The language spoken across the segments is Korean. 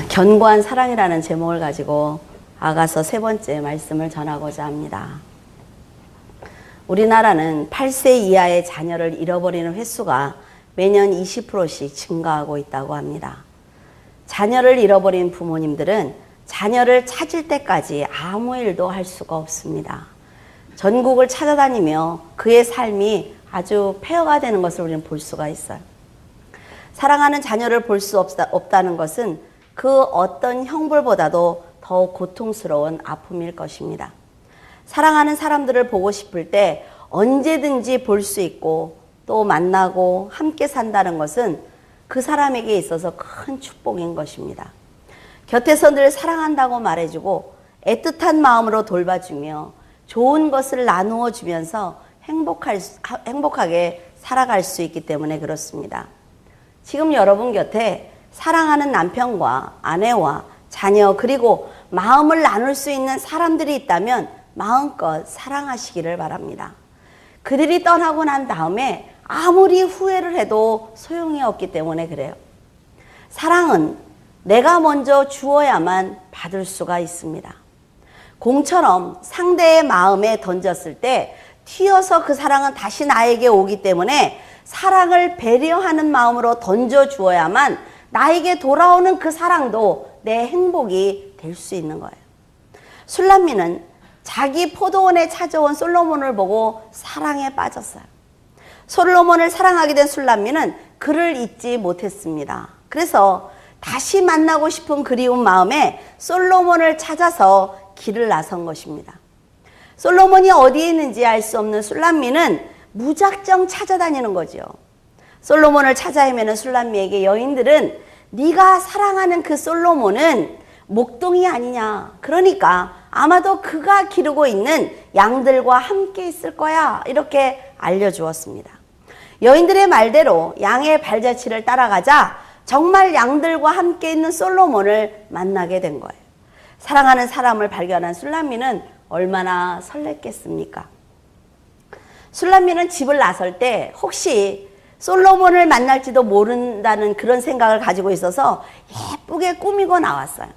견고한 사랑이라는 제목을 가지고 아가서 3번째 말씀을 전하고자 합니다. 우리나라는 8세 이하의 자녀를 잃어버리는 횟수가 매년 20%씩 증가하고 있다고 합니다. 자녀를 잃어버린 부모님들은 자녀를 찾을 때까지 아무 일도 할 수가 없습니다. 전국을 찾아다니며 그의 삶이 아주 폐허가 되는 것을 우리는 볼 수가 있어요. 사랑하는 자녀를 볼 수 없다는 것은 그 어떤 형벌보다도 더 고통스러운 아픔일 것입니다. 사랑하는 사람들을 보고 싶을 때 언제든지 볼 수 있고 또 만나고 함께 산다는 것은 그 사람에게 있어서 큰 축복인 것입니다. 곁에서 늘 사랑한다고 말해주고 애틋한 마음으로 돌봐주며 좋은 것을 나누어 주면서 행복하게 살아갈 수 있기 때문에 그렇습니다. 지금 여러분 곁에 사랑하는 남편과 아내와 자녀 그리고 마음을 나눌 수 있는 사람들이 있다면 마음껏 사랑하시기를 바랍니다. 그들이 떠나고 난 다음에 아무리 후회를 해도 소용이 없기 때문에 그래요. 사랑은 내가 먼저 주어야만 받을 수가 있습니다. 공처럼 상대의 마음에 던졌을 때 튀어서 그 사랑은 다시 나에게 오기 때문에 사랑을 배려하는 마음으로 던져 주어야만 나에게 돌아오는 그 사랑도 내 행복이 될 수 있는 거예요. 술람미는 자기 포도원에 찾아온 솔로몬을 보고 사랑에 빠졌어요. 솔로몬을 사랑하게 된 술람미는 그를 잊지 못했습니다. 그래서 다시 만나고 싶은 그리운 마음에 솔로몬을 찾아서 길을 나선 것입니다. 솔로몬이 어디에 있는지 알 수 없는 술람미는 무작정 찾아다니는 거죠. 솔로몬을 찾아 헤매는 술람미에게 여인들은 네가 사랑하는 그 솔로몬은 목동이 아니냐. 그러니까 아마도 그가 기르고 있는 양들과 함께 있을 거야. 이렇게 알려주었습니다. 여인들의 말대로 양의 발자취를 따라가자 정말 양들과 함께 있는 솔로몬을 만나게 된 거예요. 사랑하는 사람을 발견한 술람미는 얼마나 설렜겠습니까? 술람미는 집을 나설 때 혹시 솔로몬을 만날지도 모른다는 그런 생각을 가지고 있어서 예쁘게 꾸미고 나왔어요.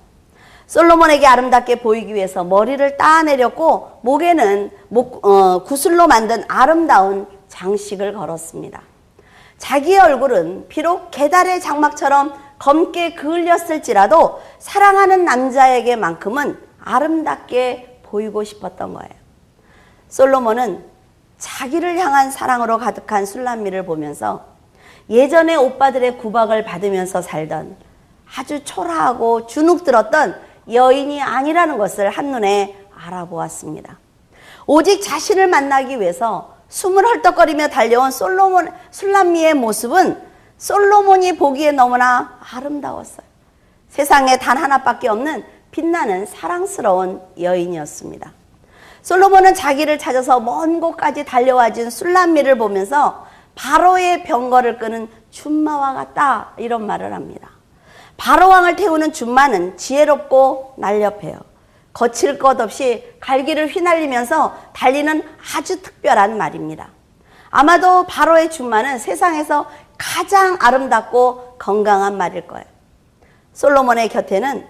솔로몬에게 아름답게 보이기 위해서 머리를 따내렸고 목에는 구슬로 만든 아름다운 장식을 걸었습니다. 자기의 얼굴은 비록 계달의 장막처럼 검게 그을렸을지라도 사랑하는 남자에게만큼은 아름답게 보이고 싶었던 거예요. 솔로몬은 자기를 향한 사랑으로 가득한 술람미를 보면서 예전에 오빠들의 구박을 받으면서 살던 아주 초라하고 주눅들었던 여인이 아니라는 것을 한눈에 알아보았습니다. 오직 자신을 만나기 위해서 숨을 헐떡거리며 달려온 술람미의 모습은 솔로몬이 보기에 너무나 아름다웠어요. 세상에 단 하나밖에 없는 빛나는 사랑스러운 여인이었습니다. 솔로몬은 자기를 찾아서 먼 곳까지 달려와준 술람미를 보면서 바로의 병거를 끄는 줌마와 같다 이런 말을 합니다. 바로왕을 태우는 줌마는 지혜롭고 날렵해요. 거칠 것 없이 갈기를 휘날리면서 달리는 아주 특별한 말입니다. 아마도 바로의 줌마는 세상에서 가장 아름답고 건강한 말일 거예요. 솔로몬의 곁에는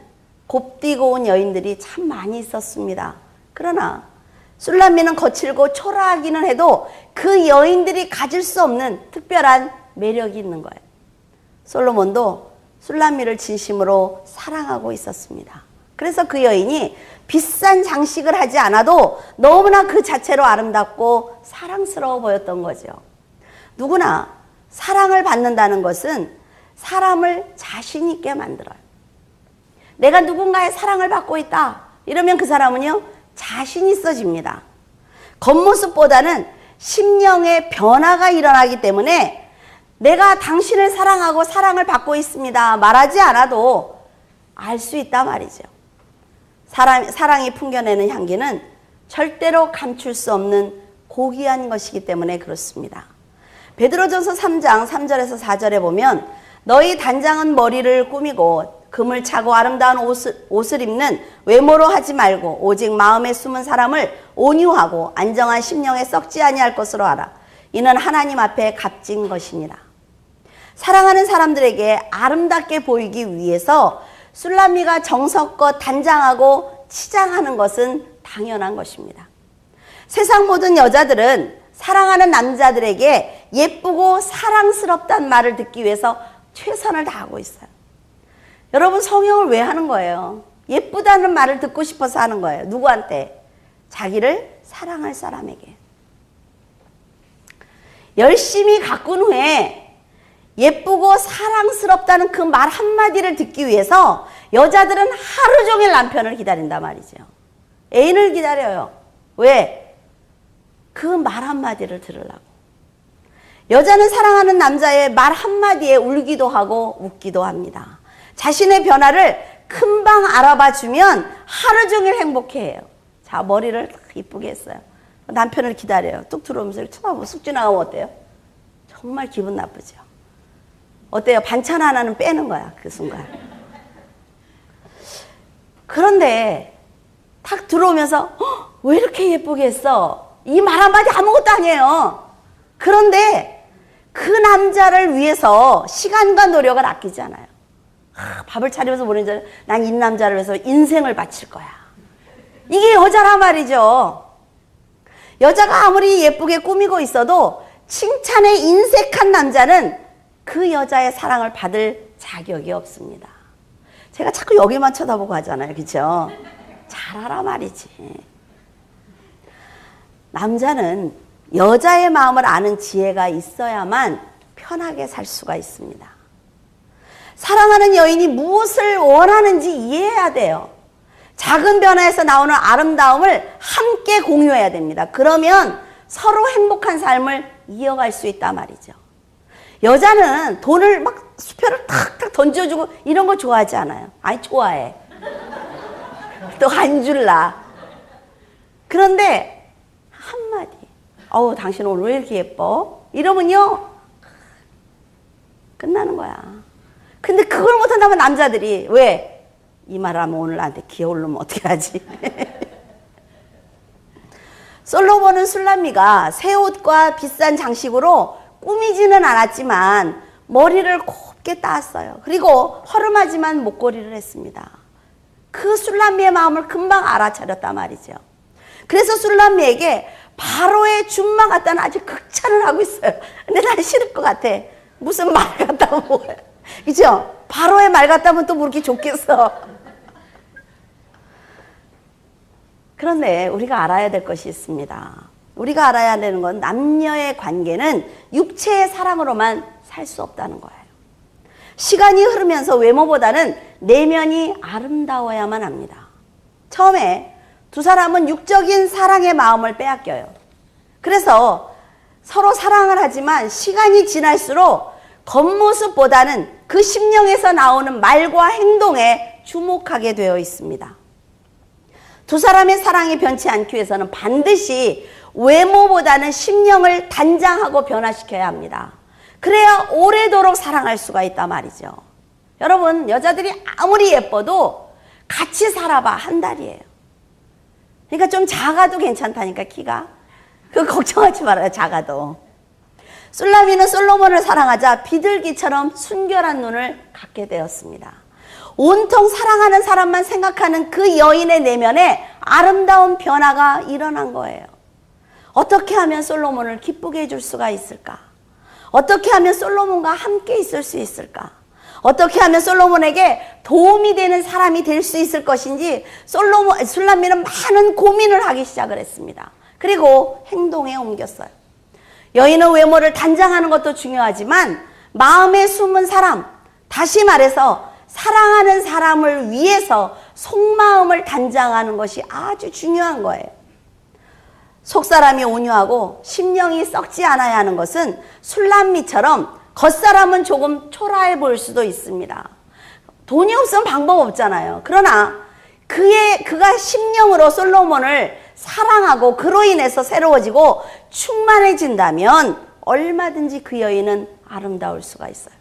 곱디고 온 여인들이 참 많이 있었습니다. 그러나 술람미는 거칠고 초라하기는 해도 그 여인들이 가질 수 없는 특별한 매력이 있는 거예요. 솔로몬도 술람미를 진심으로 사랑하고 있었습니다. 그래서 그 여인이 비싼 장식을 하지 않아도 너무나 그 자체로 아름답고 사랑스러워 보였던 거죠. 누구나 사랑을 받는다는 것은 사람을 자신 있게 만들어요. 내가 누군가의 사랑을 받고 있다. 이러면 그 사람은요, 자신 있어집니다. 겉모습보다는 심령의 변화가 일어나기 때문에 내가 당신을 사랑하고 사랑을 받고 있습니다. 말하지 않아도 알 수 있단 말이죠. 사랑이 풍겨내는 향기는 절대로 감출 수 없는 고귀한 것이기 때문에 그렇습니다. 베드로전서 3장 3절에서 4절에 보면 너희 단장은 머리를 꾸미고 금을 차고 아름다운 옷을 입는 외모로 하지 말고 오직 마음에 숨은 사람을 온유하고 안정한 심령에 썩지 아니할 것으로 하라. 이는 하나님 앞에 값진 것이니라. 사랑하는 사람들에게 아름답게 보이기 위해서 술람미가 정성껏 단장하고 치장하는 것은 당연한 것입니다. 세상 모든 여자들은 사랑하는 남자들에게 예쁘고 사랑스럽다는 말을 듣기 위해서 최선을 다하고 있어요. 여러분, 성형을 왜 하는 거예요? 예쁘다는 말을 듣고 싶어서 하는 거예요. 누구한테? 자기를 사랑할 사람에게. 열심히 가꾼 후에 예쁘고 사랑스럽다는 그 말 한마디를 듣기 위해서 여자들은 하루 종일 남편을 기다린단 말이죠. 애인을 기다려요. 왜? 그 말 한마디를 들으려고. 여자는 사랑하는 남자의 말 한마디에 울기도 하고 웃기도 합니다. 자신의 변화를 금방 알아봐 주면 하루 종일 행복해해요. 자, 머리를 이쁘게 했어요. 남편을 기다려요. 뚝 들어오면서 이렇게 쳐다보고 쑥 지나가면 어때요? 정말 기분 나쁘죠. 어때요? 반찬 하나는 빼는 거야, 그 순간. 그런데 탁 들어오면서 왜 이렇게 예쁘게 했어? 이 말 한마디 아무것도 아니에요. 그런데 그 남자를 위해서 시간과 노력을 아끼지 않아요. 밥을 차리면서 보는 줄, 난 이 남자를 위해서 인생을 바칠 거야. 이게 여자란 말이죠. 여자가 아무리 예쁘게 꾸미고 있어도 칭찬에 인색한 남자는 그 여자의 사랑을 받을 자격이 없습니다. 제가 자꾸 여기만 쳐다보고 하잖아요. 그렇죠? 잘하라 말이지. 남자는 여자의 마음을 아는 지혜가 있어야만 편하게 살 수가 있습니다. 사랑하는 여인이 무엇을 원하는지 이해해야 돼요. 작은 변화에서 나오는 아름다움을 함께 공유해야 됩니다. 그러면 서로 행복한 삶을 이어갈 수 있단 말이죠. 여자는 돈을 막 수표를 탁탁 던져주고 이런 거 좋아하지 않아요. 아니, 좋아해. 또 안 줄라. 그런데 한마디, 어우, 당신 오늘 왜 이렇게 예뻐? 이러면요, 끝나는 거야. 근데 그걸 못한다면 남자들이 왜? 이 말하면 오늘 나한테 기어오르면 어떻게 하지? 솔로몬은 술람미가 새 옷과 비싼 장식으로 꾸미지는 않았지만 머리를 곱게 따았어요. 그리고 허름하지만 목걸이를 했습니다. 그 술람미의 마음을 금방 알아차렸단 말이죠. 그래서 술람미에게 바로의 준마 같다는 아주 극찬을 하고 있어요. 근데 난 싫을 것 같아. 무슨 말 같다면 뭐야. 그죠? 바로의 말 같다면 또 뭐 이렇게 좋겠어. 그런데 우리가 알아야 될 것이 있습니다. 우리가 알아야 되는 건 남녀의 관계는 육체의 사랑으로만 살 수 없다는 거예요. 시간이 흐르면서 외모보다는 내면이 아름다워야만 합니다. 처음에 두 사람은 육적인 사랑의 마음을 빼앗겨요. 그래서 서로 사랑을 하지만 시간이 지날수록 겉모습보다는 그 심령에서 나오는 말과 행동에 주목하게 되어 있습니다. 두 사람의 사랑이 변치 않기 위해서는 반드시 외모보다는 심령을 단장하고 변화시켜야 합니다. 그래야 오래도록 사랑할 수가 있단 말이죠. 여러분, 여자들이 아무리 예뻐도 같이 살아봐 한 달이에요. 그러니까 좀 작아도 괜찮다니까, 키가. 그거 걱정하지 말아요, 작아도. 술람미는 솔로몬을 사랑하자 비둘기처럼 순결한 눈을 갖게 되었습니다. 온통 사랑하는 사람만 생각하는 그 여인의 내면에 아름다운 변화가 일어난 거예요. 어떻게 하면 솔로몬을 기쁘게 해줄 수가 있을까? 어떻게 하면 솔로몬과 함께 있을 수 있을까? 어떻게 하면 솔로몬에게 도움이 되는 사람이 될 수 있을 것인지 술람미는 많은 고민을 하기 시작을 했습니다. 그리고 행동에 옮겼어요. 여인의 외모를 단장하는 것도 중요하지만 마음에 숨은 사람, 다시 말해서 사랑하는 사람을 위해서 속마음을 단장하는 것이 아주 중요한 거예요. 속사람이 온유하고 심령이 썩지 않아야 하는 것은 술람미처럼 겉사람은 조금 초라해 보일 수도 있습니다. 돈이 없으면 방법 없잖아요. 그러나 그가 심령으로 솔로몬을 사랑하고 그로 인해서 새로워지고 충만해진다면 얼마든지 그 여인은 아름다울 수가 있어요.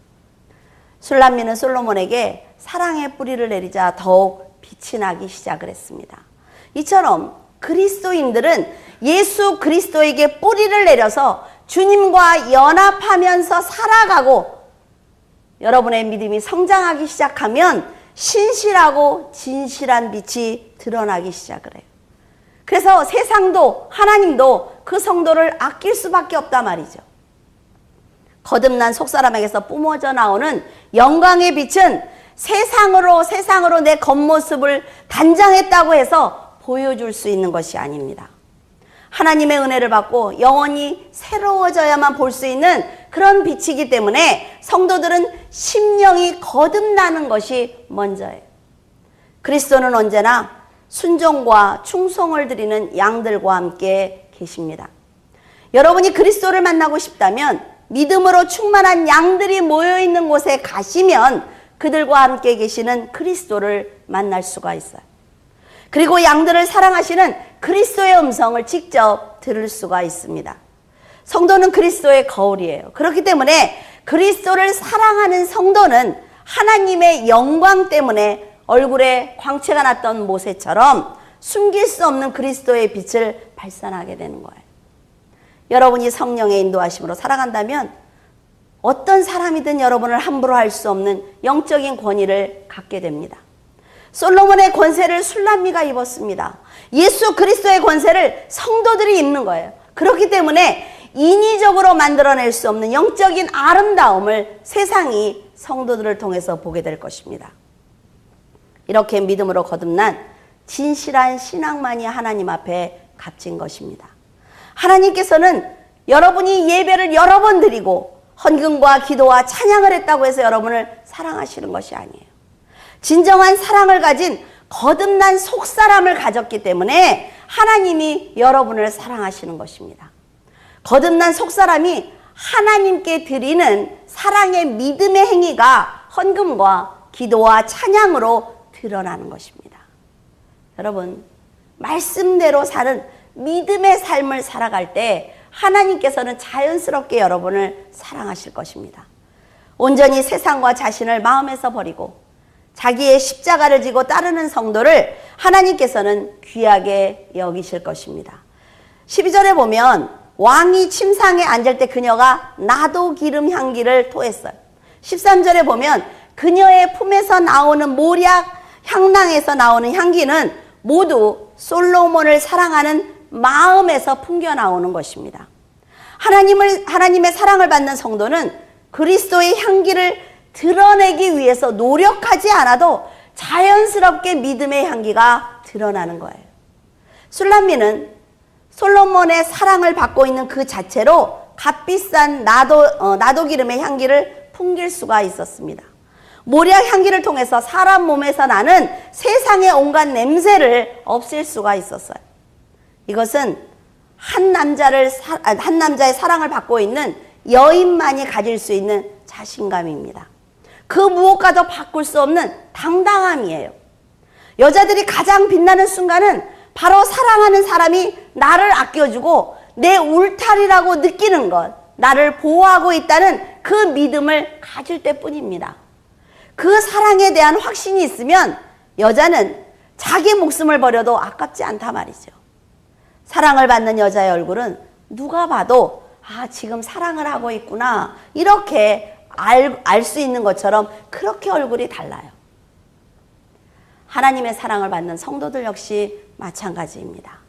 술람미는 솔로몬에게 사랑의 뿌리를 내리자 더욱 빛이 나기 시작을 했습니다. 이처럼 그리스도인들은 예수 그리스도에게 뿌리를 내려서 주님과 연합하면서 살아가고 여러분의 믿음이 성장하기 시작하면 신실하고 진실한 빛이 드러나기 시작을 해요. 그래서 세상도 하나님도 그 성도를 아낄 수밖에 없단 말이죠. 거듭난 속사람에게서 뿜어져 나오는 영광의 빛은 세상으로 내 겉모습을 단장했다고 해서 보여줄 수 있는 것이 아닙니다. 하나님의 은혜를 받고 영원히 새로워져야만 볼 수 있는 그런 빛이기 때문에 성도들은 심령이 거듭나는 것이 먼저예요. 그리스도는 언제나 순종과 충성을 드리는 양들과 함께 계십니다. 여러분이 그리스도를 만나고 싶다면 믿음으로 충만한 양들이 모여있는 곳에 가시면 그들과 함께 계시는 그리스도를 만날 수가 있어요. 그리고 양들을 사랑하시는 그리스도의 음성을 직접 들을 수가 있습니다. 성도는 그리스도의 거울이에요. 그렇기 때문에 그리스도를 사랑하는 성도는 하나님의 영광 때문에 얼굴에 광채가 났던 모세처럼 숨길 수 없는 그리스도의 빛을 발산하게 되는 거예요. 여러분이 성령의 인도하심으로 살아간다면 어떤 사람이든 여러분을 함부로 할 수 없는 영적인 권위를 갖게 됩니다. 솔로몬의 권세를 술람미가 입었습니다. 예수 그리스도의 권세를 성도들이 입는 거예요. 그렇기 때문에 인위적으로 만들어낼 수 없는 영적인 아름다움을 세상이 성도들을 통해서 보게 될 것입니다. 이렇게 믿음으로 거듭난 진실한 신앙만이 하나님 앞에 값진 것입니다. 하나님께서는 여러분이 예배를 여러 번 드리고 헌금과 기도와 찬양을 했다고 해서 여러분을 사랑하시는 것이 아니에요. 진정한 사랑을 가진 거듭난 속사람을 가졌기 때문에 하나님이 여러분을 사랑하시는 것입니다. 거듭난 속사람이 하나님께 드리는 사랑의 믿음의 행위가 헌금과 기도와 찬양으로 드러나는 것입니다. 여러분, 말씀대로 사는 믿음의 삶을 살아갈 때 하나님께서는 자연스럽게 여러분을 사랑하실 것입니다. 온전히 세상과 자신을 마음에서 버리고 자기의 십자가를 지고 따르는 성도를 하나님께서는 귀하게 여기실 것입니다. 12절에 보면 왕이 침상에 앉을 때 그녀가 나도 기름 향기를 토했어요. 13절에 보면 그녀의 품에서 나오는 모략 향낭에서 나오는 향기는 모두 솔로몬을 사랑하는 마음에서 풍겨 나오는 것입니다. 하나님의 사랑을 받는 성도는 그리스도의 향기를 드러내기 위해서 노력하지 않아도 자연스럽게 믿음의 향기가 드러나는 거예요. 술람미는 솔로몬의 사랑을 받고 있는 그 자체로 값비싼 나도 기름의 향기를 풍길 수가 있었습니다. 모략 향기를 통해서 사람 몸에서 나는 세상의 온갖 냄새를 없앨 수가 있었어요. 이것은 한 남자의 사랑을 받고 있는 여인만이 가질 수 있는 자신감입니다. 그 무엇과도 바꿀 수 없는 당당함이에요. 여자들이 가장 빛나는 순간은 바로 사랑하는 사람이 나를 아껴주고 내 울타리라고 느끼는 것, 나를 보호하고 있다는 그 믿음을 가질 때뿐입니다. 그 사랑에 대한 확신이 있으면 여자는 자기 목숨을 버려도 아깝지 않다 말이죠. 사랑을 받는 여자의 얼굴은 누가 봐도 지금 사랑을 하고 있구나 이렇게 알 수 있는 것처럼 그렇게 얼굴이 달라요. 하나님의 사랑을 받는 성도들 역시 마찬가지입니다.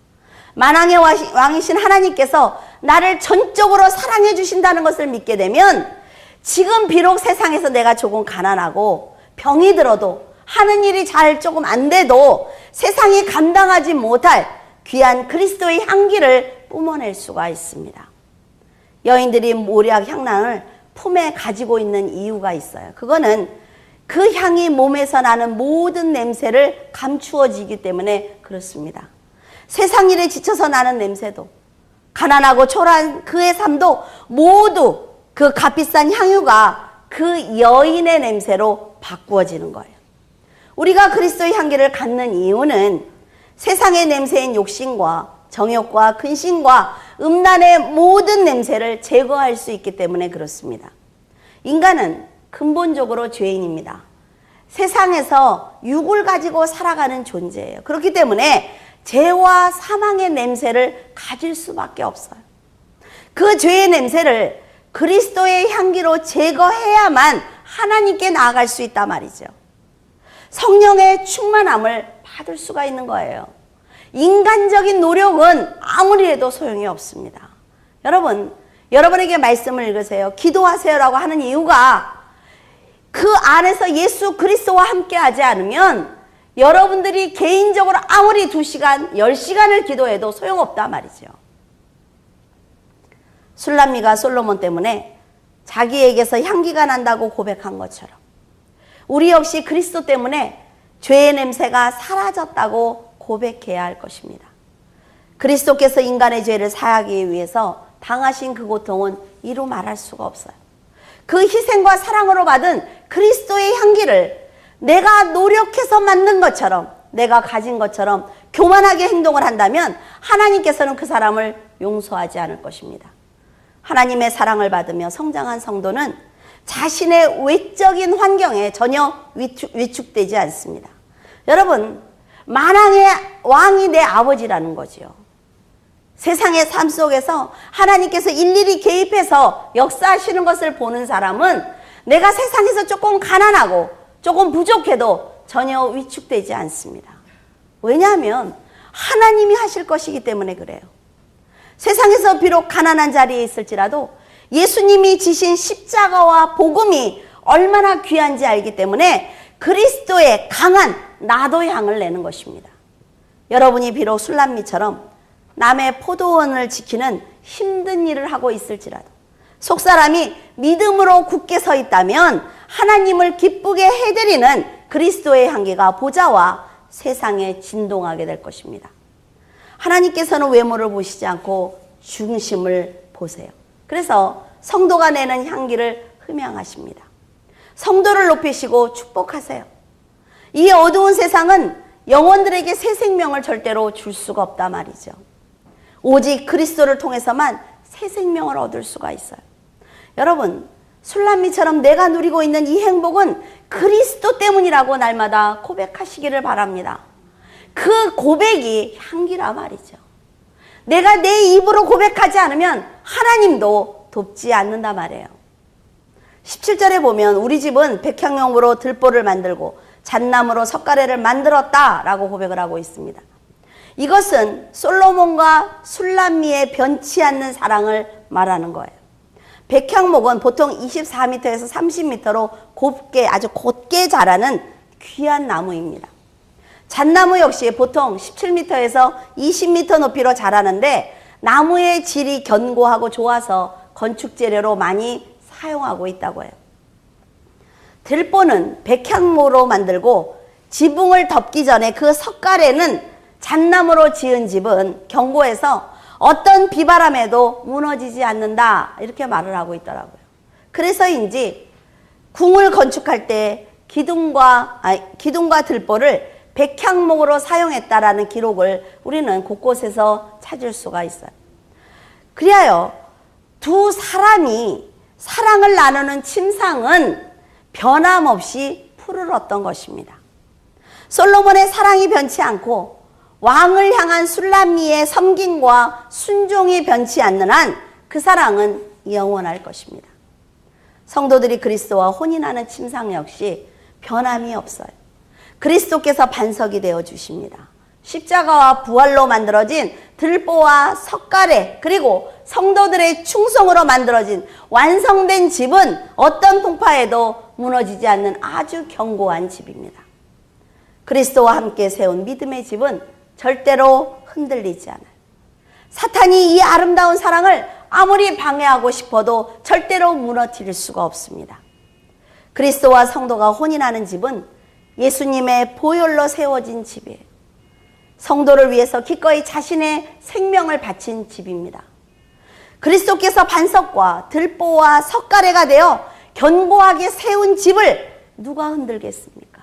만왕의 왕이신 하나님께서 나를 전적으로 사랑해 주신다는 것을 믿게 되면 지금 비록 세상에서 내가 조금 가난하고 병이 들어도 하는 일이 잘 조금 안 돼도 세상이 감당하지 못할 귀한 그리스도의 향기를 뿜어낼 수가 있습니다. 여인들이 모략 향랑을 품에 가지고 있는 이유가 있어요. 그거는 그 향이 몸에서 나는 모든 냄새를 감추어지기 때문에 그렇습니다. 세상 일에 지쳐서 나는 냄새도 가난하고 초라한 그의 삶도 모두 그 값비싼 향유가 그 여인의 냄새로 바꾸어지는 거예요. 우리가 그리스도의 향기를 갖는 이유는 세상의 냄새인 욕심과 정욕과 근심과 음란의 모든 냄새를 제거할 수 있기 때문에 그렇습니다. 인간은 근본적으로 죄인입니다. 세상에서 육을 가지고 살아가는 존재예요. 그렇기 때문에 죄와 사망의 냄새를 가질 수밖에 없어요. 그 죄의 냄새를 그리스도의 향기로 제거해야만 하나님께 나아갈 수 있단 말이죠. 성령의 충만함을 받을 수가 있는 거예요. 인간적인 노력은 아무리 해도 소용이 없습니다. 여러분, 여러분에게 말씀을 읽으세요. 기도하세요라고 하는 이유가 그 안에서 예수 그리스도와 함께 하지 않으면 여러분들이 개인적으로 아무리 2시간, 10시간을 기도해도 소용없단 말이죠. 술람미가 솔로몬 때문에 자기에게서 향기가 난다고 고백한 것처럼 우리 역시 그리스도 때문에 죄의 냄새가 사라졌다고 고백해야 할 것입니다. 그리스도께서 인간의 죄를 사하기 위해서 당하신 그 고통은 이루 말할 수가 없어요. 그 희생과 사랑으로 받은 그리스도의 향기를 내가 노력해서 만든 것처럼, 내가 가진 것처럼 교만하게 행동을 한다면 하나님께서는 그 사람을 용서하지 않을 것입니다. 하나님의 사랑을 받으며 성장한 성도는 자신의 외적인 환경에 전혀 위축되지 않습니다. 여러분, 만왕의 왕이 내 아버지라는 거지요. 세상의 삶 속에서 하나님께서 일일이 개입해서 역사하시는 것을 보는 사람은 내가 세상에서 조금 가난하고 조금 부족해도 전혀 위축되지 않습니다. 왜냐하면 하나님이 하실 것이기 때문에 그래요. 세상에서 비록 가난한 자리에 있을지라도 예수님이 지신 십자가와 복음이 얼마나 귀한지 알기 때문에 그리스도의 강한 나도 향을 내는 것입니다. 여러분이 비록 술람미처럼 남의 포도원을 지키는 힘든 일을 하고 있을지라도 속사람이 믿음으로 굳게 서 있다면 하나님을 기쁘게 해드리는 그리스도의 향기가 보좌와 세상에 진동하게 될 것입니다. 하나님께서는 외모를 보시지 않고 중심을 보세요. 그래서 성도가 내는 향기를 흠양하십니다. 성도를 높이시고 축복하세요. 이 어두운 세상은 영혼들에게 새 생명을 절대로 줄 수가 없단 말이죠. 오직 그리스도를 통해서만 새 생명을 얻을 수가 있어요. 여러분, 술람미처럼 내가 누리고 있는 이 행복은 그리스도 때문이라고 날마다 고백하시기를 바랍니다. 그 고백이 향기라 말이죠. 내가 내 입으로 고백하지 않으면 하나님도 돕지 않는다 말이에요. 17절에 보면 우리 집은 백향목으로 들보를 만들고 잣나무로 석가래를 만들었다라고 고백을 하고 있습니다. 이것은 솔로몬과 술람미의 변치 않는 사랑을 말하는 거예요. 백향목은 보통 24m에서 30m로 곱게 아주 곧게 자라는 귀한 나무입니다. 잣나무 역시 보통 17m에서 20m 높이로 자라는데 나무의 질이 견고하고 좋아서 건축 재료로 많이 사용하고 있다고 해요. 들보는 백향목으로 만들고 지붕을 덮기 전에 그 석가래는 잣나무로 지은 집은 견고해서 어떤 비바람에도 무너지지 않는다 이렇게 말을 하고 있더라고요. 그래서인지 궁을 건축할 때 기둥과 들보를 백향목으로 사용했다라는 기록을 우리는 곳곳에서 찾을 수가 있어요. 그리하여 두 사람이 사랑을 나누는 침상은 변함없이 푸르렀던 것입니다. 솔로몬의 사랑이 변치 않고 왕을 향한 술람미의 섬김과 순종이 변치 않는 한 그 사랑은 영원할 것입니다. 성도들이 그리스도와 혼인하는 침상 역시 변함이 없어요. 그리스도께서 반석이 되어 주십니다. 십자가와 부활로 만들어진 들보와 석가래 그리고 성도들의 충성으로 만들어진 완성된 집은 어떤 풍파에도 무너지지 않는 아주 견고한 집입니다. 그리스도와 함께 세운 믿음의 집은 절대로 흔들리지 않아요. 사탄이 이 아름다운 사랑을 아무리 방해하고 싶어도 절대로 무너뜨릴 수가 없습니다. 그리스도와 성도가 혼인하는 집은 예수님의 보혈로 세워진 집이에요. 성도를 위해서 기꺼이 자신의 생명을 바친 집입니다. 그리스도께서 반석과 들보와 석가래가 되어 견고하게 세운 집을 누가 흔들겠습니까?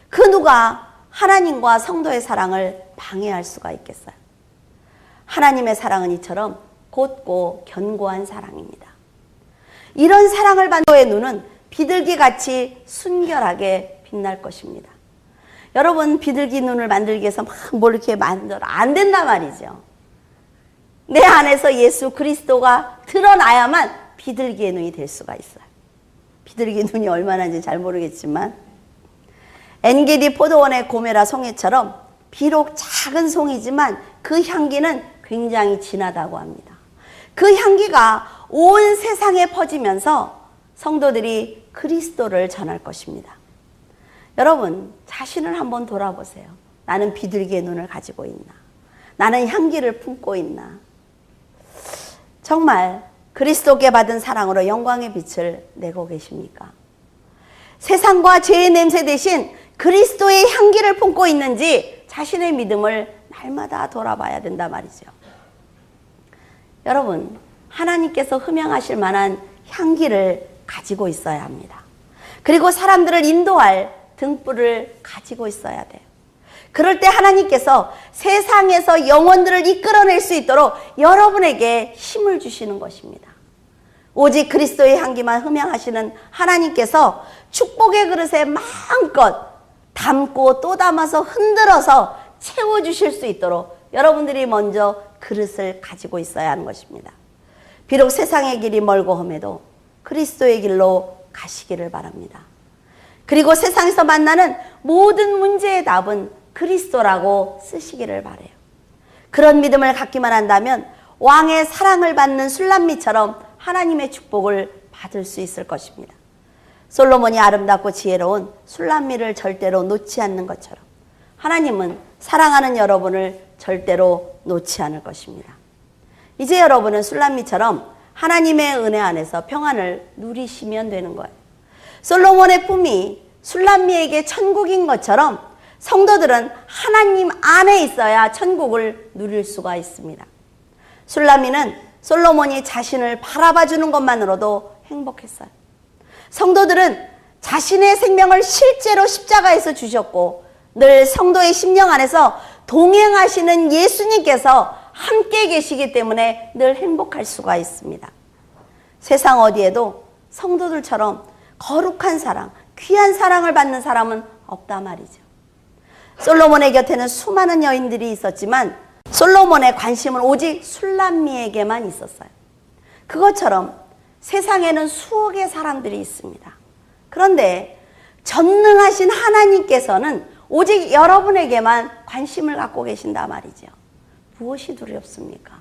그 누가 하나님과 성도의 사랑을 방해할 수가 있겠어요? 하나님의 사랑은 이처럼 곧고 견고한 사랑입니다. 이런 사랑을 받는 너의 눈은 비둘기같이 순결하게 빛날 것입니다. 여러분, 비둘기 눈을 만들기 위해서 막 뭘 이렇게 만들어 안 된단 말이죠. 내 안에서 예수 그리스도가 드러나야만 비둘기의 눈이 될 수가 있어요. 비둘기 눈이 얼마나인지 잘 모르겠지만 엔게디 포도원의 고메라 송이처럼 비록 작은 송이지만 그 향기는 굉장히 진하다고 합니다. 그 향기가 온 세상에 퍼지면서 성도들이 그리스도를 전할 것입니다. 여러분, 자신을 한번 돌아보세요. 나는 비둘기의 눈을 가지고 있나? 나는 향기를 품고 있나? 정말 그리스도께 받은 사랑으로 영광의 빛을 내고 계십니까? 세상과 죄의 냄새 대신 그리스도의 향기를 품고 있는지 자신의 믿음을 날마다 돌아봐야 된다 말이죠. 여러분, 하나님께서 흠양하실 만한 향기를 가지고 있어야 합니다. 그리고 사람들을 인도할 등불을 가지고 있어야 돼요. 그럴 때 하나님께서 세상에서 영혼들을 이끌어낼 수 있도록 여러분에게 힘을 주시는 것입니다. 오직 그리스도의 향기만 흠양하시는 하나님께서 축복의 그릇에 마음껏 담고 또 담아서 흔들어서 채워주실 수 있도록 여러분들이 먼저 그릇을 가지고 있어야 하는 것입니다. 비록 세상의 길이 멀고 험해도 그리스도의 길로 가시기를 바랍니다. 그리고 세상에서 만나는 모든 문제의 답은 그리스도라고 쓰시기를 바라요. 그런 믿음을 갖기만 한다면 왕의 사랑을 받는 술람미처럼 하나님의 축복을 받을 수 있을 것입니다. 솔로몬이 아름답고 지혜로운 술람미를 절대로 놓지 않는 것처럼 하나님은 사랑하는 여러분을 절대로 놓지 않을 것입니다. 이제 여러분은 술람미처럼 하나님의 은혜 안에서 평안을 누리시면 되는 거예요. 솔로몬의 품이 술람미에게 천국인 것처럼 성도들은 하나님 안에 있어야 천국을 누릴 수가 있습니다. 술람미는 솔로몬이 자신을 바라봐 주는 것만으로도 행복했어요. 성도들은 자신의 생명을 실제로 십자가에서 주셨고 늘 성도의 심령 안에서 동행하시는 예수님께서 함께 계시기 때문에 늘 행복할 수가 있습니다. 세상 어디에도 성도들처럼 거룩한 사랑, 귀한 사랑을 받는 사람은 없단 말이죠. 솔로몬의 곁에는 수많은 여인들이 있었지만 솔로몬의 관심은 오직 술람미에게만 있었어요. 그것처럼 세상에는 수억의 사람들이 있습니다. 그런데 전능하신 하나님께서는 오직 여러분에게만 관심을 갖고 계신다 말이죠. 무엇이 두렵습니까?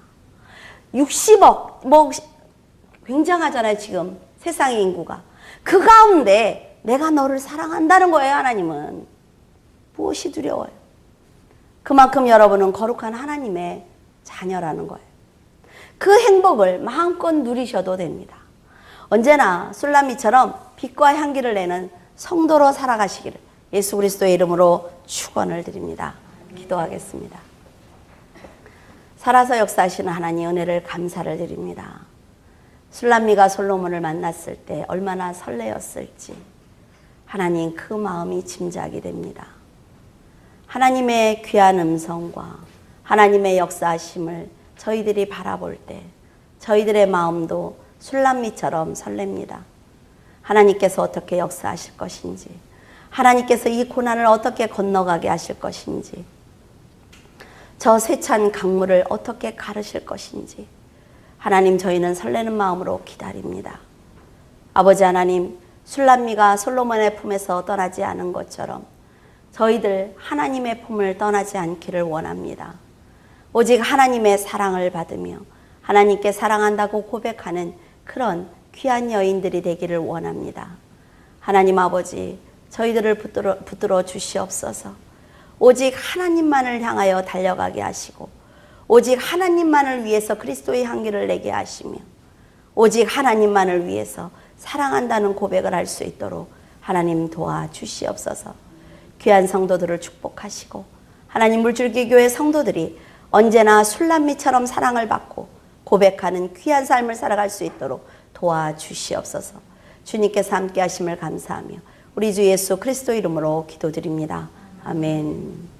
60억, 굉장하잖아요, 지금 세상의 인구가. 그 가운데 내가 너를 사랑한다는 거예요, 하나님은. 무엇이 두려워요? 그만큼 여러분은 거룩한 하나님의 자녀라는 거예요. 그 행복을 마음껏 누리셔도 됩니다. 언제나 술람미처럼 빛과 향기를 내는 성도로 살아가시기를 예수 그리스도의 이름으로 축원을 드립니다. 기도하겠습니다. 살아서 역사하시는 하나님 은혜를 감사를 드립니다. 술람미가 솔로몬을 만났을 때 얼마나 설레었을지 하나님 그 마음이 짐작이 됩니다. 하나님의 귀한 음성과 하나님의 역사하심을 저희들이 바라볼 때 저희들의 마음도 술람미처럼 설렙니다. 하나님께서 어떻게 역사하실 것인지, 하나님께서 이 고난을 어떻게 건너가게 하실 것인지, 저 세찬 강물을 어떻게 가르실 것인지 하나님, 저희는 설레는 마음으로 기다립니다. 아버지 하나님, 술람미가 솔로몬의 품에서 떠나지 않은 것처럼 저희들 하나님의 품을 떠나지 않기를 원합니다. 오직 하나님의 사랑을 받으며 하나님께 사랑한다고 고백하는 그런 귀한 여인들이 되기를 원합니다. 하나님 아버지, 저희들을 붙들어 주시옵소서. 오직 하나님만을 향하여 달려가게 하시고 오직 하나님만을 위해서 그리스도의 향기를 내게 하시며 오직 하나님만을 위해서 사랑한다는 고백을 할 수 있도록 하나님 도와주시옵소서. 귀한 성도들을 축복하시고 하나님 물줄기 교회 성도들이 언제나 술람미처럼 사랑을 받고 고백하는 귀한 삶을 살아갈 수 있도록 도와주시옵소서. 주님께서 함께 하심을 감사하며 우리 주 예수 그리스도 이름으로 기도드립니다. 아멘.